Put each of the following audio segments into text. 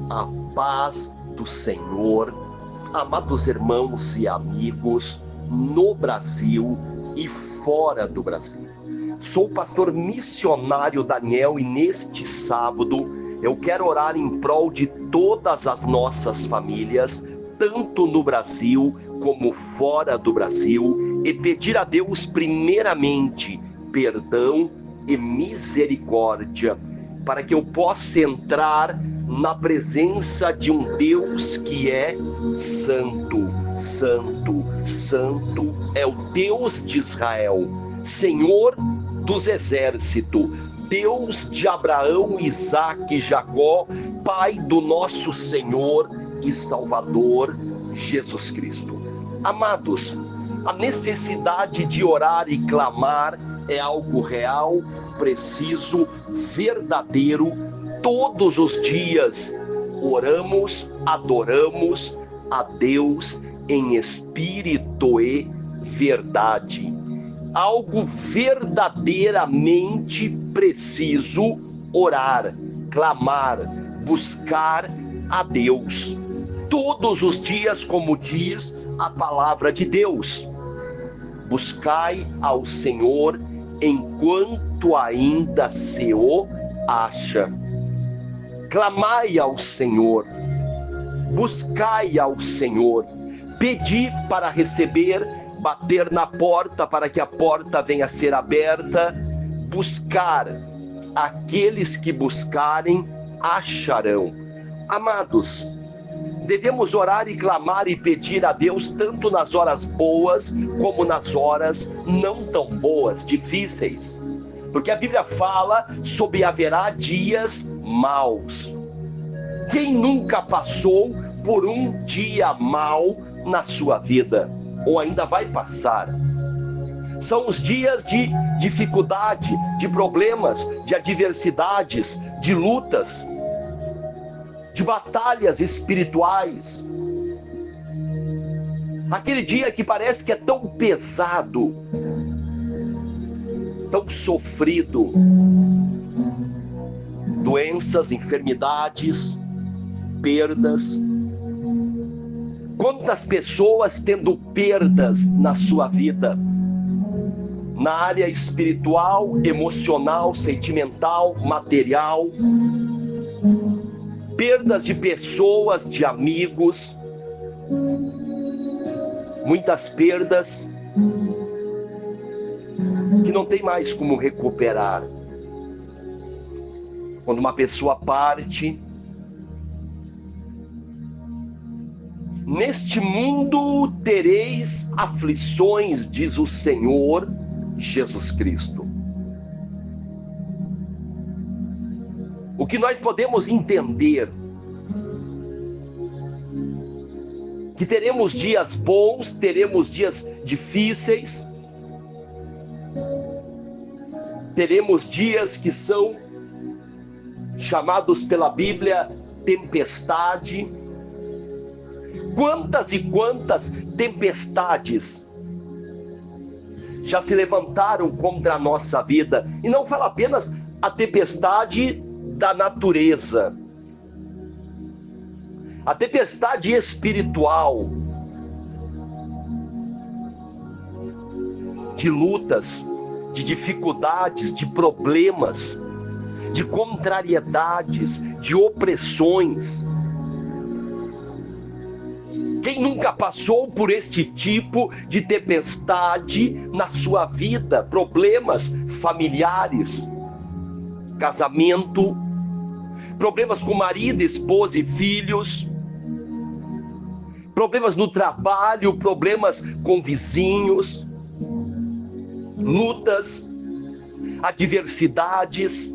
A paz do Senhor, amados irmãos e amigos, no Brasil e fora do Brasil. Sou o pastor missionário Daniel e neste sábado eu quero orar em prol de todas as nossas famílias, tanto no Brasil como fora do Brasil, e pedir a Deus primeiramente perdão e misericórdia, para que eu possa entrar na presença de um Deus que é santo, santo, santo, é o Deus de Israel, Senhor dos exércitos, Deus de Abraão, Isaque e Jacó, Pai do nosso Senhor e Salvador Jesus Cristo. Amados, a necessidade de orar e clamar é algo real, preciso, verdadeiro. Todos os dias oramos, adoramos a Deus em espírito e verdade. Algo verdadeiramente preciso orar, clamar, buscar a Deus. Todos os dias, como diz a palavra de Deus, buscai ao Senhor enquanto ainda se o acha. Clamai ao Senhor, buscai ao Senhor, pedi para receber, bater na porta para que a porta venha a ser aberta, buscar, aqueles que buscarem acharão. Amados, devemos orar e clamar e pedir a Deus tanto nas horas boas como nas horas não tão boas, difíceis, porque a Bíblia fala sobre haverá dias maus. Quem nunca passou por um dia mau na sua vida? Ou ainda vai passar? São os dias de dificuldade, de problemas, de adversidades, de lutas, de batalhas espirituais. Aquele dia que parece que é tão pesado, tão sofrido. Doenças, enfermidades, perdas. Quantas pessoas tendo perdas na sua vida, na área espiritual, emocional, sentimental, material, perdas de pessoas, de amigos, muitas perdas que não tem mais como recuperar. Quando uma pessoa parte, neste mundo tereis aflições, diz o Senhor Jesus Cristo. O que nós podemos entender, que teremos dias bons, teremos dias difíceis, teremos dias que são chamados pela Bíblia tempestade. Quantas e quantas tempestades já se levantaram contra a nossa vida, e não fala apenas a tempestade da natureza, a tempestade espiritual, de lutas, de dificuldades, de problemas, de contrariedades, de opressões. Quem nunca passou por este tipo de tempestade na sua vida? Problemas familiares, casamento, problemas com marido, esposa e filhos, problemas no trabalho, problemas com vizinhos, lutas, adversidades.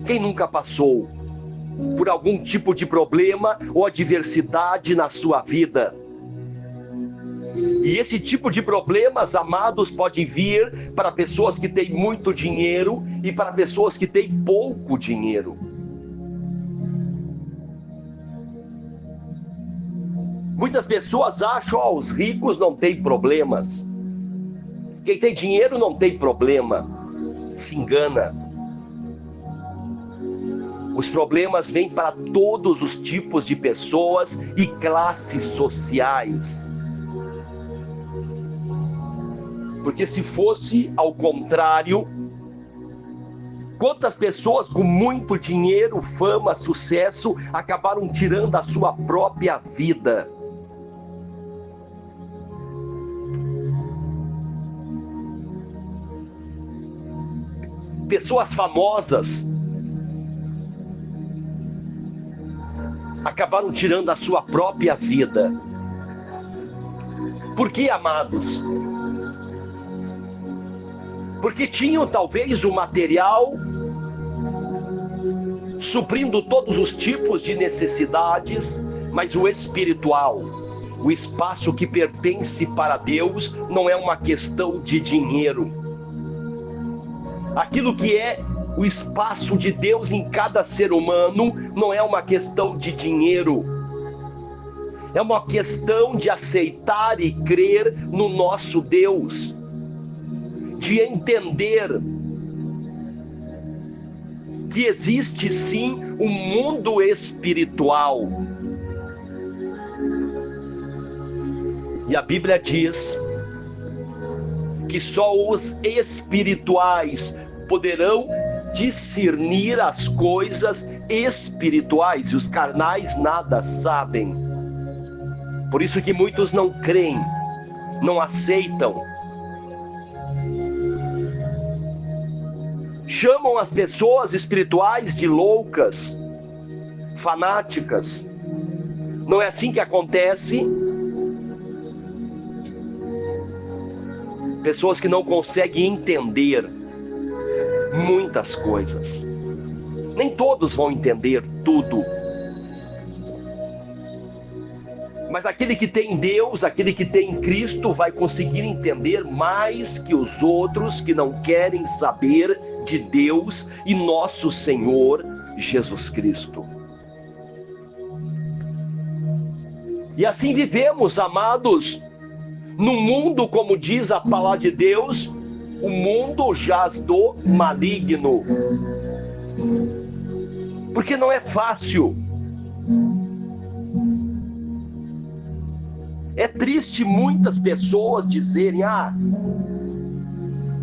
Quem nunca passou por algum tipo de problema ou adversidade na sua vida? E esse tipo de problemas, amados, pode vir para pessoas que têm muito dinheiro e para pessoas que têm pouco dinheiro. Muitas pessoas acham que os ricos não têm problemas. Quem tem dinheiro não tem problema. Se engana. Os problemas vêm para todos os tipos de pessoas e classes sociais. Porque se fosse ao contrário, quantas pessoas com muito dinheiro, fama, sucesso, acabaram tirando a sua própria vida? Pessoas famosas acabaram tirando a sua própria vida. Por que, amados? Porque tinham talvez o material suprindo todos os tipos de necessidades, mas o espiritual, o espaço que pertence para Deus, não é uma questão de dinheiro. Aquilo que é o espaço de Deus em cada ser humano não é uma questão de dinheiro. É uma questão de aceitar e crer no nosso Deus, de entender que existe sim um mundo espiritual. E a Bíblia diz que só os espirituais poderão discernir as coisas espirituais, e os carnais nada sabem. Por isso que muitos não creem, não aceitam. Chamam as pessoas espirituais de loucas, fanáticas. Não é assim que acontece? Pessoas que não conseguem entender muitas coisas. Nem todos vão entender tudo. Mas aquele que tem Deus, aquele que tem Cristo, vai conseguir entender mais que os outros que não querem saber de Deus e nosso Senhor Jesus Cristo. E assim vivemos, amados, num mundo, como diz a palavra de Deus, o mundo jaz do maligno. Porque não é fácil. É triste muitas pessoas dizerem: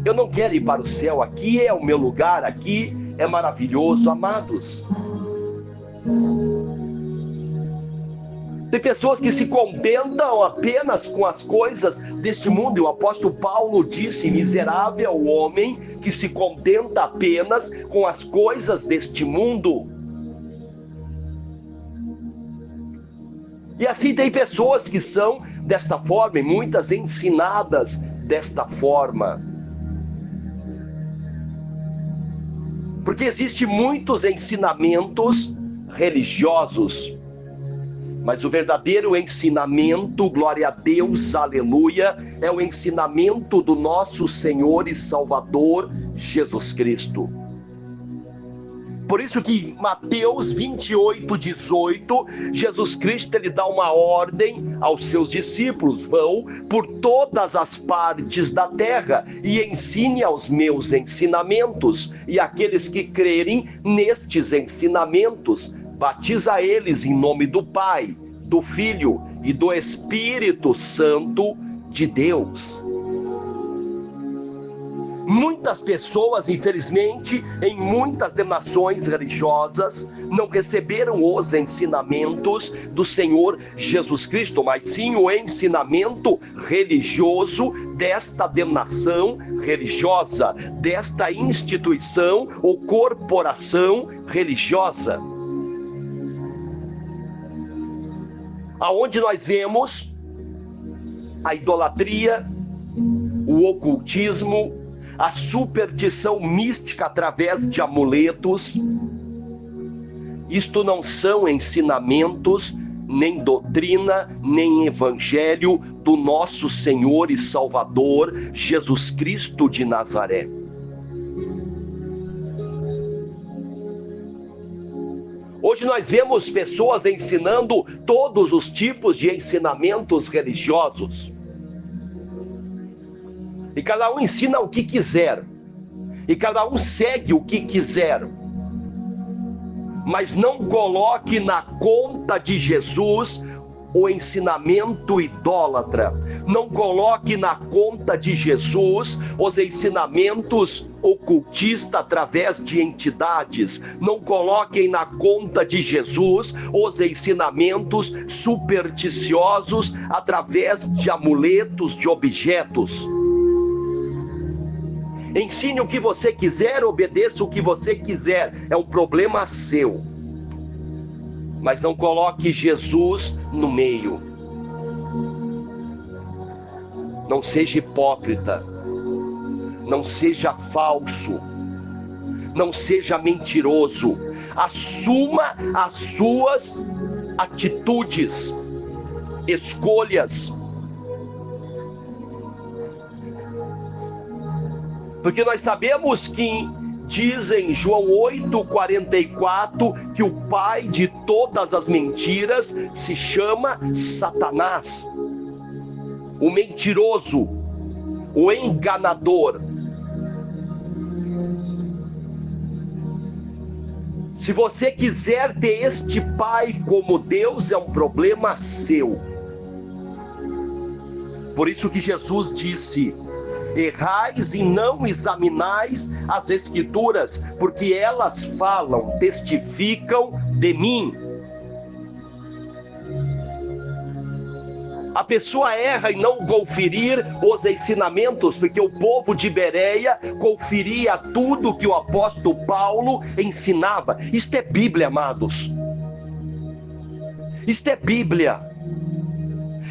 eu não quero ir para o céu, aqui é o meu lugar, aqui é maravilhoso. Amados, tem pessoas que se contentam apenas com as coisas deste mundo. E o apóstolo Paulo disse: miserável o homem que se contenta apenas com as coisas deste mundo. E assim tem pessoas que são desta forma, e muitas ensinadas desta forma. Porque existem muitos ensinamentos religiosos, mas o verdadeiro ensinamento, glória a Deus, aleluia, é o ensinamento do nosso Senhor e Salvador Jesus Cristo. Por isso que Mateus 28:18, Jesus Cristo ele dá uma ordem aos seus discípulos: vão por todas as partes da terra e ensine aos meus ensinamentos, e aqueles que crerem nestes ensinamentos, batiza eles em nome do Pai, do Filho e do Espírito Santo de Deus. Muitas pessoas, infelizmente, em muitas denominações religiosas, não receberam os ensinamentos do Senhor Jesus Cristo, mas sim o ensinamento religioso desta denominação religiosa, desta instituição ou corporação religiosa. Aonde nós vemos a idolatria, o ocultismo, a superstição mística através de amuletos. Isto não são ensinamentos, nem doutrina, nem evangelho do nosso Senhor e Salvador Jesus Cristo de Nazaré. Hoje nós vemos pessoas ensinando todos os tipos de ensinamentos religiosos. E cada um ensina o que quiser. E cada um segue o que quiser. Mas não coloque na conta de Jesus o ensinamento idólatra. Não coloque na conta de Jesus os ensinamentos ocultistas através de entidades. Não coloquem na conta de Jesus os ensinamentos supersticiosos através de amuletos, de objetos. Ensine o que você quiser, obedeça o que você quiser, é um problema seu. Mas não coloque Jesus no meio. Não seja hipócrita. Não seja falso. Não seja mentiroso. Assuma as suas atitudes, escolhas. Porque nós sabemos que diz em João 8,44 que o pai de todas as mentiras se chama Satanás, o mentiroso, o enganador. Se você quiser ter este pai como Deus, é um problema seu. Por isso que Jesus disse: errais e não examinais as Escrituras, porque elas falam, testificam de mim. A pessoa erra em não conferir os ensinamentos, porque o povo de Bereia conferia tudo que o apóstolo Paulo ensinava. Isto é Bíblia, amados. Isto é Bíblia.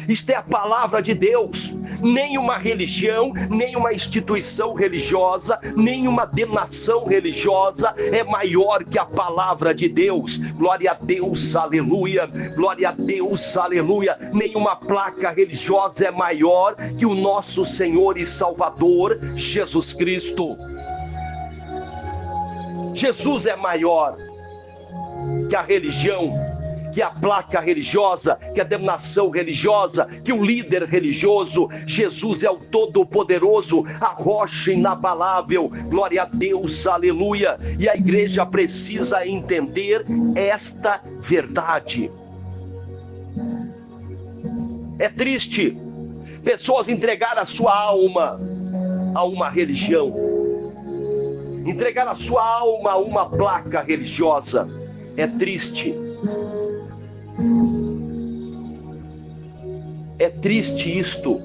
Isto é a palavra de Deus. Nenhuma religião, nenhuma instituição religiosa, nenhuma denominação religiosa é maior que a palavra de Deus. Glória a Deus, aleluia. Glória a Deus, aleluia. Nenhuma placa religiosa é maior que o nosso Senhor e Salvador Jesus Cristo. Jesus é maior que a religião, que a placa religiosa, que a denominação religiosa, que o líder religioso. Jesus é o Todo-Poderoso, a rocha inabalável. Glória a Deus, aleluia. E a igreja precisa entender esta verdade. É triste pessoas entregar a sua alma a uma religião, entregar a sua alma a uma placa religiosa. É triste. É triste isto.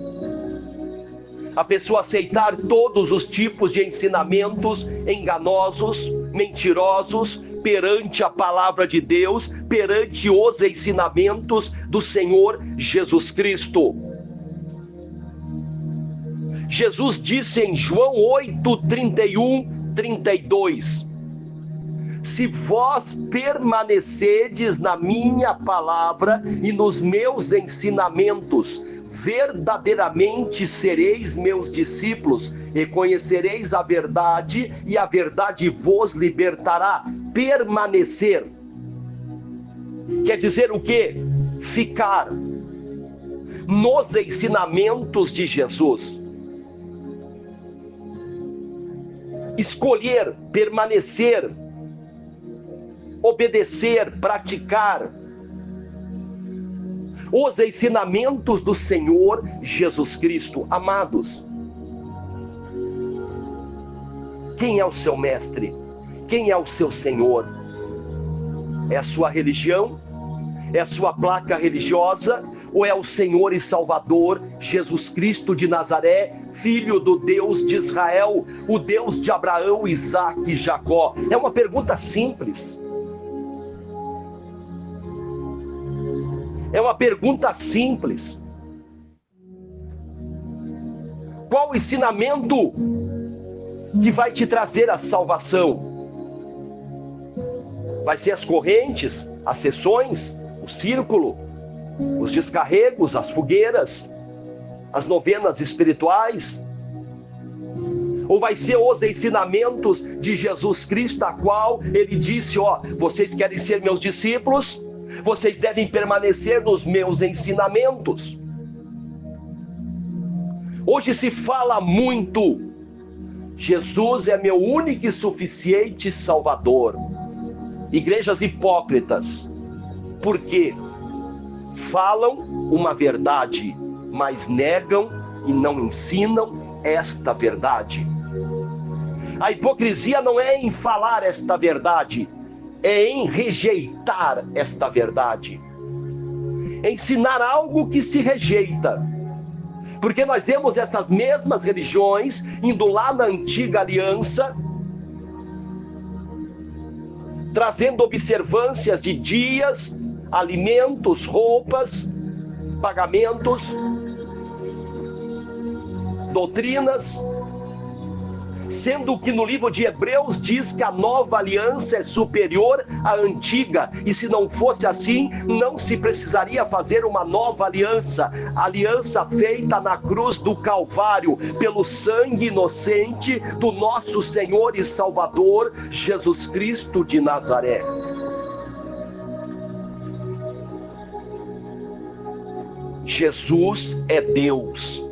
A pessoa aceitar todos os tipos de ensinamentos enganosos, mentirosos, perante a palavra de Deus, perante os ensinamentos do Senhor Jesus Cristo. Jesus disse em João 8:31-32: se vós permanecerdes na minha palavra e nos meus ensinamentos, verdadeiramente sereis meus discípulos, e conhecereis a verdade, e a verdade vos libertará. Permanecer quer dizer o quê? Ficar nos ensinamentos de Jesus. Escolher, permanecer, obedecer, praticar os ensinamentos do Senhor Jesus Cristo. Amados, quem é o seu mestre? Quem é o seu Senhor? É a sua religião? É a sua placa religiosa? Ou é o Senhor e Salvador Jesus Cristo de Nazaré, Filho do Deus de Israel, o Deus de Abraão, Isaque e Jacó? É uma pergunta simples. É uma pergunta simples. Qual o ensinamento que vai te trazer a salvação? Vai ser as correntes, as sessões, o círculo, os descarregos, as fogueiras, as novenas espirituais? Ou vai ser os ensinamentos de Jesus Cristo, a qual ele disse: vocês querem ser meus discípulos? Vocês devem permanecer nos meus ensinamentos. Hoje se fala muito: Jesus é meu único e suficiente Salvador. igrejas hipócritas, porque falam uma verdade, mas negam e não ensinam esta verdade. A hipocrisia não é em falar esta verdade, é em rejeitar esta verdade. Ensinar algo que se rejeita. Porque nós vemos essas mesmas religiões indo lá na antiga aliança, trazendo observâncias de dias, alimentos, roupas, pagamentos, doutrinas, sendo que no livro de Hebreus diz que a nova aliança é superior à antiga, e se não fosse assim, não se precisaria fazer uma nova aliança, aliança feita na cruz do Calvário, pelo sangue inocente do nosso Senhor e Salvador, Jesus Cristo de Nazaré. Jesus é Deus,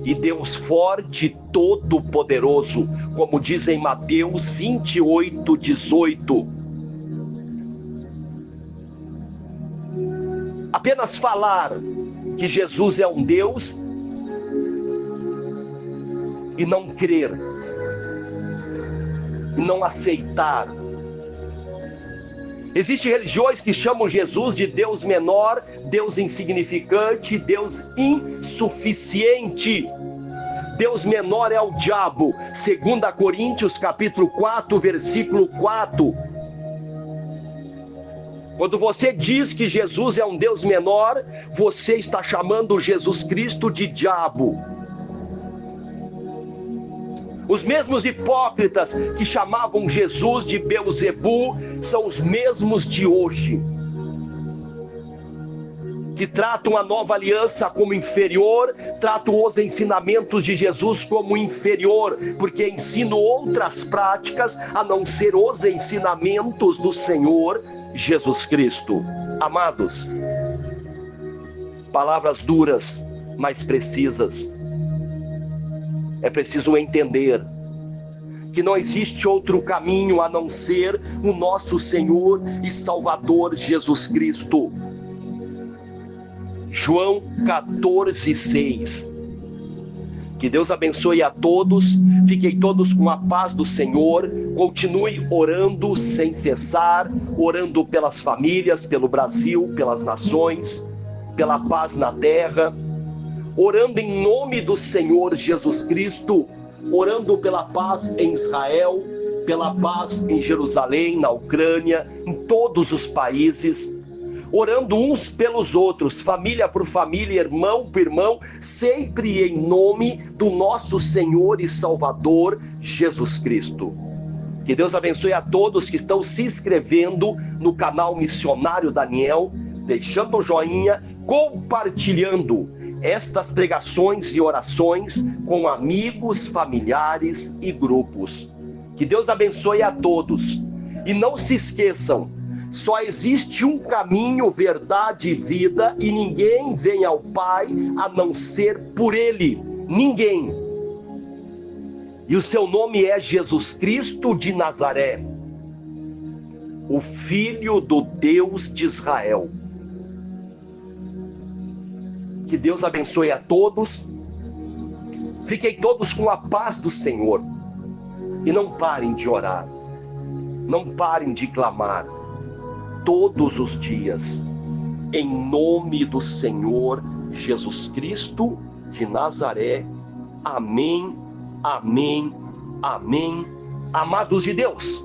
e Deus forte e todo-poderoso, como diz em Mateus 28:18. Apenas falar que Jesus é um Deus e não crer, e não aceitar. Existem religiões que chamam Jesus de Deus menor, Deus insignificante, Deus insuficiente. Deus menor é o diabo, 2 Coríntios capítulo 4, versículo 4. Quando você diz que Jesus é um Deus menor, você está chamando Jesus Cristo de diabo. Os mesmos hipócritas que chamavam Jesus de Beelzebu são os mesmos de hoje, que tratam a nova aliança como inferior, tratam os ensinamentos de Jesus como inferior, porque ensinam outras práticas a não ser os ensinamentos do Senhor Jesus Cristo. Amados, palavras duras, mas precisas. É preciso entender que não existe outro caminho a não ser o nosso Senhor e Salvador Jesus Cristo. João 14:6. Que Deus abençoe a todos, fiquem todos com a paz do Senhor, continue orando sem cessar, orando pelas famílias, pelo Brasil, pelas nações, pela paz na terra, orando em nome do Senhor Jesus Cristo, orando pela paz em Israel, pela paz em Jerusalém, na Ucrânia, em todos os países, orando uns pelos outros, família por família, irmão por irmão, sempre em nome do nosso Senhor e Salvador Jesus Cristo. Que Deus abençoe a todos que estão se inscrevendo no canal Missionário Daniel, deixando o joinha, compartilhando estas pregações e orações com amigos, familiares e grupos. Que Deus abençoe a todos. E não se esqueçam, só existe um caminho, verdade e vida, e ninguém vem ao Pai a não ser por Ele. Ninguém. E o seu nome é Jesus Cristo de Nazaré, o Filho do Deus de Israel. Que Deus abençoe a todos. Fiquem todos com a paz do Senhor. E não parem de orar. Não parem de clamar. Todos os dias. Em nome do Senhor Jesus Cristo de Nazaré. Amém, amém, amém. Amados de Deus,